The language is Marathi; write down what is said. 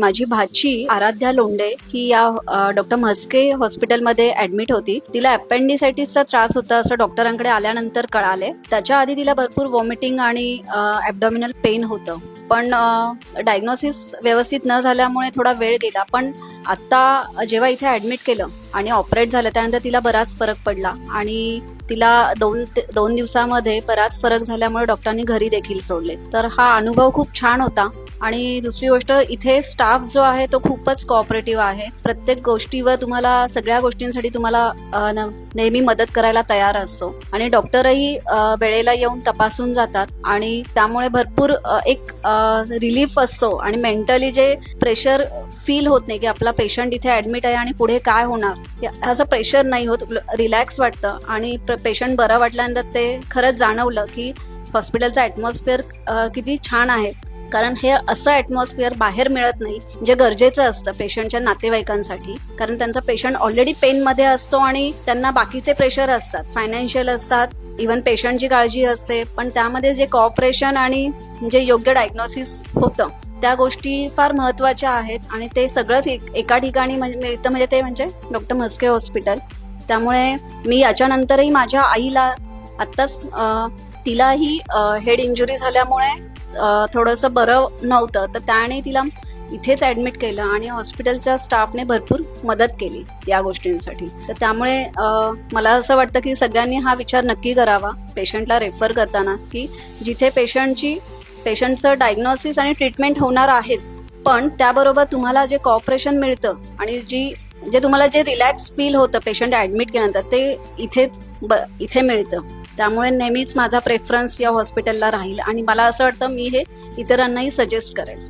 माझी भाची आराध्या लोंढे ही या डॉक्टर म्हस्के हॉस्पिटलमध्ये ॲडमिट होती. तिला अपेंडिसायटिसचा त्रास होता असं डॉक्टरांकडे आल्यानंतर कळाले. त्याच्या आधी तिला भरपूर वॉमिटिंग आणि ॲब्डॉमिनल पेन होतं, पण डायग्नोसिस व्यवस्थित न झाल्यामुळे थोडा वेळ गेला. पण आता जेव्हा इथे ॲडमिट केलं आणि ऑपरेट झालं त्यानंतर तिला बराच फरक पडला आणि तिला दोन दिवसामध्ये बराच फरक झाल्यामुळे डॉक्टरांनी घरी देखील सोडले. तर हा अनुभव खूप छान होता. आणि दुसरी गोष्ट, इथे स्टाफ जो आहे तो खूपच कोऑपरेटिव्ह आहे. प्रत्येक गोष्टीवर तुम्हाला, सगळ्या गोष्टींसाठी तुम्हाला नेहमी मदत करायला तयार असतो आणि डॉक्टरही वेळेला येऊन तपासून जातात आणि त्यामुळे भरपूर एक रिलीफ असतो आणि मेंटली जे प्रेशर फील होत नाही की आपला पेशंट इथे ॲडमिट आहे आणि पुढे काय होणार, असं प्रेशर नाही होत. रिलॅक्स वाटतं आणि पेशंट बरं वाटल्यानंतर ते खरंच जाणवलं की हॉस्पिटलचं ॲटमॉस्फिअर किती छान आहे. कारण हे असं ॲटमॉस्फिअर बाहेर मिळत नाही, जे गरजेचं असतं पेशंटच्या नातेवाईकांसाठी. कारण त्यांचा पेशंट ऑलरेडी पेनमध्ये असतो आणि त्यांना बाकीचे प्रेशर असतात, फायनान्शियल असतात, इव्हन पेशंटची काळजी असते. पण त्यामध्ये जे कॉपरेशन आणि जे योग्य डायग्नोसिस होतं त्या गोष्टी फार महत्त्वाच्या आहेत आणि ते सगळंच एका ठिकाणी मिळतं, म्हणजे ते म्हणजे डॉक्टर म्हस्के हॉस्पिटल. त्यामुळे मी याच्यानंतरही माझ्या आईला आत्ताच तिलाही हेड इंजुरी झाल्यामुळे थोडंसं बरं नव्हतं, तर त्याने तिला इथेच ॲडमिट केलं आणि हॉस्पिटलच्या स्टाफने भरपूर मदत केली या गोष्टींसाठी. तर त्यामुळे मला असं वाटतं की सगळ्यांनी हा विचार नक्की करावा पेशंटला रेफर करताना, की जिथे पेशंटचं डायग्नोसिस आणि ट्रीटमेंट होणार आहेच, पण त्याबरोबर तुम्हाला जे कॉपरेशन मिळतं आणि जे तुम्हाला जे रिलॅक्स फील होतं पेशंट ॲडमिट केल्यानंतर, ते इथे मिळतं. त्यामुळे नेहमीच माझा प्रेफरन्स या हॉस्पिटलला राहील आणि मला असं वाटतं मी हे इतरांनाही सजेस्ट करेल.